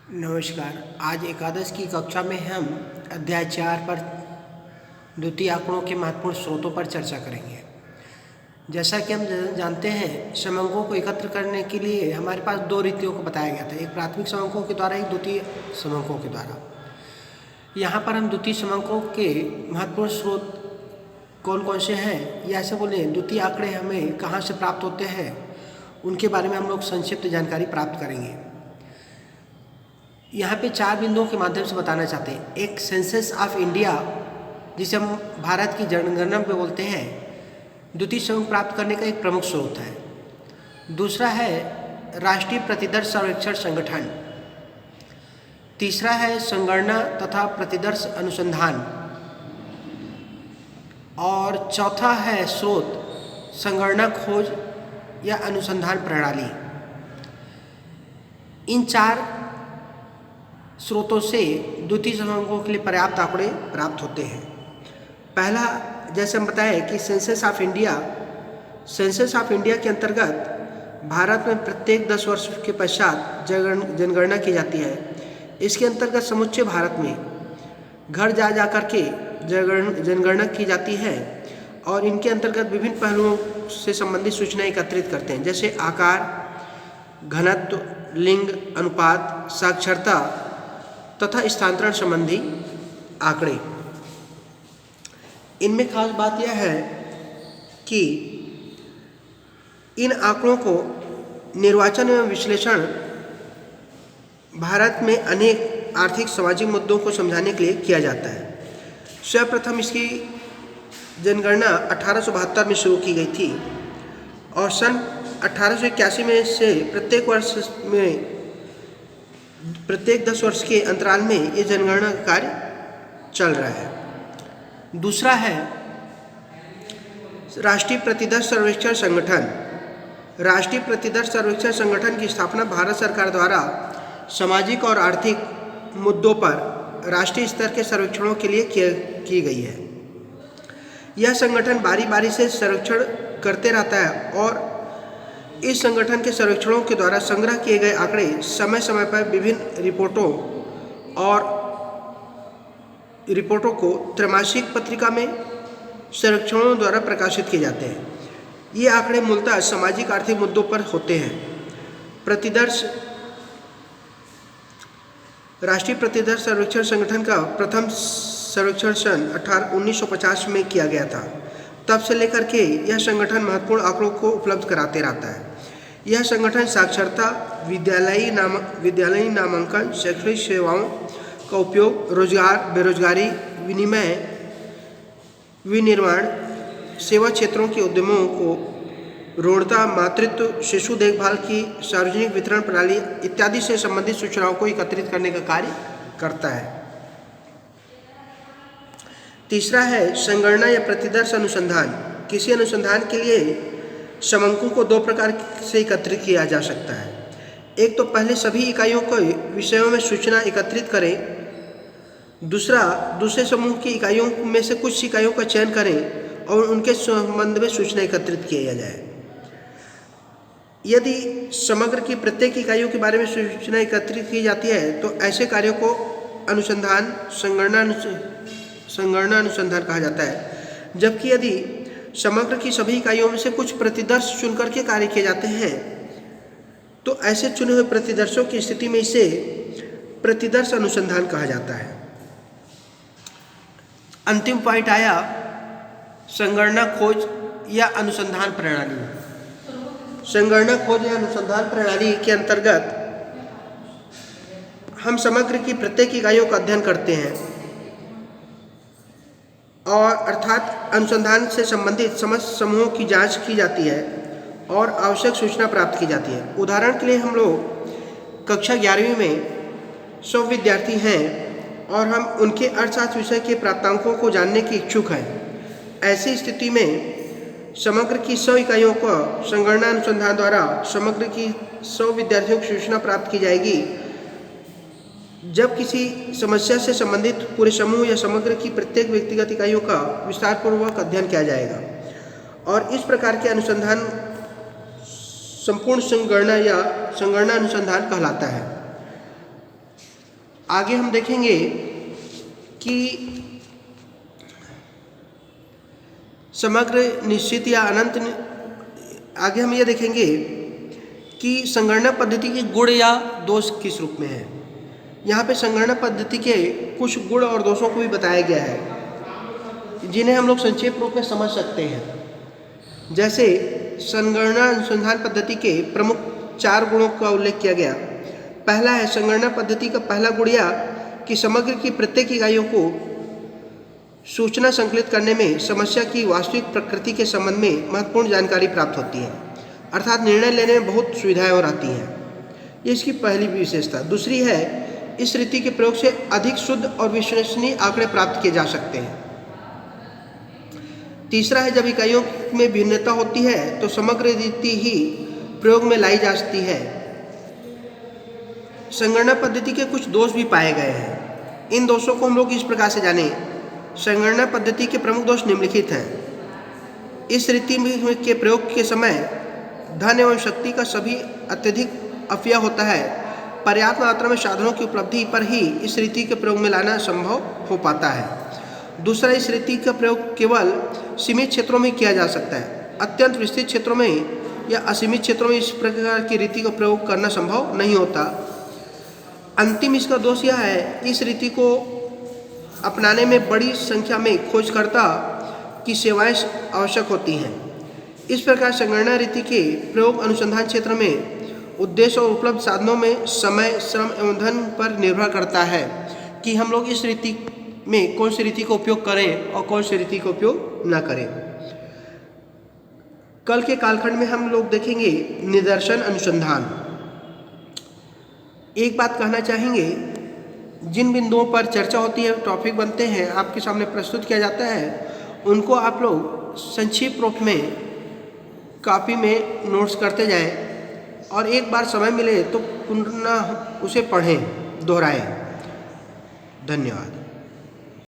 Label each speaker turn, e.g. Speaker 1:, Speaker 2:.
Speaker 1: नमस्कार। आज एकादश की कक्षा में हम अध्याय 4 पर द्वितीय आंकड़ों के महत्वपूर्ण स्रोतों पर चर्चा करेंगे। जैसा कि हम जानते हैं, समंकों को एकत्र करने के लिए हमारे पास दो रीतियों को बताया गया था, एक प्राथमिक समंकों के द्वारा, एक द्वितीय समंकों के द्वारा। यहाँ पर हम द्वितीय समंकों के महत्वपूर्ण स्रोत कौन कौन से हैं, या ऐसे बोलें द्वितीय आंकड़े हमें कहाँ से प्राप्त होते हैं, उनके बारे में हम लोग संक्षिप्त जानकारी प्राप्त करेंगे। यहाँ पे 4 बिंदुओं के माध्यम से बताना चाहते हैं। एक सेंसस ऑफ इंडिया, जिसे हम भारत की जनगणना पे बोलते हैं, द्वितीय समंक प्राप्त करने का एक प्रमुख स्रोत है। दूसरा है राष्ट्रीय प्रतिदर्श सर्वेक्षण संगठन। तीसरा है संगणना तथा प्रतिदर्श अनुसंधान। और चौथा है स्रोत संगणना खोज या अनुसंधान प्रणाली। इन 4 स्रोतों से द्वितीय समंकों के लिए पर्याप्त आंकड़े प्राप्त होते हैं। पहला, जैसे हम बताएं कि सेंसस ऑफ इंडिया के अंतर्गत भारत में प्रत्येक 10 वर्ष के पश्चात जनगणना की जाती है। इसके अंतर्गत समूचे भारत में घर जा कर के जनगणना की जाती है और इनके अंतर्गत विभिन्न पहलुओं से संबंधित सूचनाएं एकत्रित करते हैं, जैसे आकार, घनत्व, लिंग अनुपात, साक्षरता तथा स्थानांतरण संबंधी आंकड़े। इनमें खास बात यह है कि इन आंकड़ों को निर्वाचन एवं विश्लेषण भारत में अनेक आर्थिक सामाजिक मुद्दों को समझाने के लिए किया जाता है। सर्वप्रथम इसकी जनगणना 1872 में शुरू की गई थी और सन 1881 में से प्रत्येक 10 वर्ष के अंतराल में ये जनगणना का कार्य चल रहा है। दूसरा है राष्ट्रीय प्रतिदर्श सर्वेक्षण संगठन। राष्ट्रीय प्रतिदर्श सर्वेक्षण संगठन की स्थापना भारत सरकार द्वारा सामाजिक और आर्थिक मुद्दों पर राष्ट्रीय स्तर के सर्वेक्षणों के लिए की गई है। यह संगठन बारी बारी से सर्वेक्षण करते रहता है और इस संगठन के सर्वेक्षणों के द्वारा संग्रह किए गए आंकड़े समय समय पर विभिन्न रिपोर्टों को त्रैमासिक पत्रिका में सर्वेक्षणों द्वारा प्रकाशित किए जाते हैं। ये आंकड़े मूलतः सामाजिक आर्थिक मुद्दों पर होते हैं। राष्ट्रीय प्रतिदर्श सर्वेक्षण संगठन का प्रथम सर्वेक्षण सन 1950 में किया गया था। तब से लेकर के यह संगठन महत्वपूर्ण आंकड़ों को उपलब्ध कराते रहता है। यह संगठन साक्षरता, विद्यालयी नामांकन, शैक्षणिक सेवाओं का उपयोग, रोजगार, बेरोजगारी, विनिर्माण, सेवा क्षेत्रों के उद्यमों को ऋणता, मातृत्व, शिशु देखभाल की सार्वजनिक वितरण प्रणाली इत्यादि से संबंधित सूचनाओं को एकत्रित करने का कार्य करता है। तीसरा है संगणना या प्रतिदर्श अनुसंधान। किसी अनुसंधान के लिए समंकों को 2 प्रकार से एकत्रित किया जा सकता है। एक तो पहले सभी इकाइयों के विषयों में सूचना एकत्रित करें, दूसरे समूह की इकाइयों में से कुछ इकाइयों का चयन करें और उनके संबंध में सूचना एकत्रित किया जाए। यदि समग्र की प्रत्येक इकाइयों के बारे में सूचना एकत्रित की जाती है तो ऐसे कार्यों को संगणना अनुसंधान कहा जाता है। जबकि यदि समग्र की सभी इकाइयों में से कुछ प्रतिदर्श चुनकर के कार्य किए जाते हैं तो ऐसे चुने हुए प्रतिदर्शों की स्थिति में इसे प्रतिदर्श अनुसंधान कहा जाता है। अंतिम पॉइंट आया संगणना खोज या अनुसंधान प्रणाली। संगणना खोज या अनुसंधान प्रणाली के अंतर्गत हम समग्र की प्रत्येक इकाइयों का अध्ययन करते हैं और अर्थात अनुसंधान से संबंधित समस्त समूहों की जांच की जाती है और आवश्यक सूचना प्राप्त की जाती है। उदाहरण के लिए हम लोग कक्षा 11वीं में 100 विद्यार्थी हैं और हम उनके अर्थशास्त्र विषय के प्राप्तांकों को जानने की इच्छुक हैं। ऐसी स्थिति में समग्र की 100 इकाइयों को संगणना अनुसंधान द्वारा समग्र की 100 विद्यार्थियों की सूचना प्राप्त की जाएगी। जब किसी समस्या से संबंधित पूरे समूह या समग्र की प्रत्येक व्यक्तिगत इकाइयों का विस्तारपूर्वक अध्ययन किया जाएगा और इस प्रकार के अनुसंधान संपूर्ण संगणना या संगणना अनुसंधान कहलाता है। आगे हम देखेंगे कि समग्र, निश्चित या अनंत। आगे हम ये देखेंगे कि संगणना पद्धति के गुण या दोष किस रूप में है। यहाँ पे संगणना पद्धति के कुछ गुण और दोषों को भी बताया गया है, जिन्हें हम लोग संक्षेप रूप में समझ सकते हैं। जैसे संगणना अनुसंधान पद्धति के प्रमुख 4 गुणों का उल्लेख किया गया। पहला है, संगणना पद्धति का पहला गुण यह कि समग्र की प्रत्येक इकाइयों को सूचना संकलित करने में समस्या की वास्तविक प्रकृति के संबंध में महत्वपूर्ण जानकारी प्राप्त होती है, अर्थात निर्णय लेने में बहुत सुविधाएं और आती हैं। ये इसकी पहली विशेषता। दूसरी है, इस रीति के प्रयोग से अधिक शुद्ध और विश्वसनीय आंकड़े प्राप्त किए जा सकते हैं। तीसरा है, जब इकाइयों में भिन्नता होती है तो समग्र रीति ही प्रयोग में लाई जा सकती है। संगणना पद्धति के कुछ दोष भी पाए गए हैं। इन दोषों को हम लोग इस प्रकार से जानें। संगणना पद्धति के प्रमुख दोष निम्नलिखित हैं। इस रीति के प्रयोग के समय धन एवं शक्ति का सभी अत्यधिक अपव्यय होता है। पर्याप्त मात्रा में साधनों की उपलब्धि पर ही इस रीति के प्रयोग में लाना संभव हो पाता है। दूसरा, इस रीति का प्रयोग केवल सीमित क्षेत्रों में किया जा सकता है। अत्यंत विस्तृत क्षेत्रों में या असीमित क्षेत्रों में इस प्रकार की रीति का प्रयोग करना संभव नहीं होता। अंतिम इसका दोष यह है, इस रीति को अपनाने में बड़ी संख्या में खोजकर्ता की सेवाएं आवश्यक होती हैं। इस प्रकार संगणना रीति के प्रयोग अनुसंधान क्षेत्र में उद्देश्य और उपलब्ध साधनों में समय, श्रम एवं धन पर निर्भर करता है कि हम लोग इस रीति में कौन सी रीति का उपयोग करें और कौन सी रीति का उपयोग न करें। कल के कालखंड में हम लोग देखेंगे निदर्शन अनुसंधान। एक बात कहना चाहेंगे, जिन बिंदुओं पर चर्चा होती है, टॉपिक बनते हैं, आपके सामने प्रस्तुत किया जाता है, उनको आप लोग संक्षिप्त रूप में कॉपी में नोट्स करते जाएं और एक बार समय मिले तो पुनः उसे पढ़ें, दोहराएं। धन्यवाद।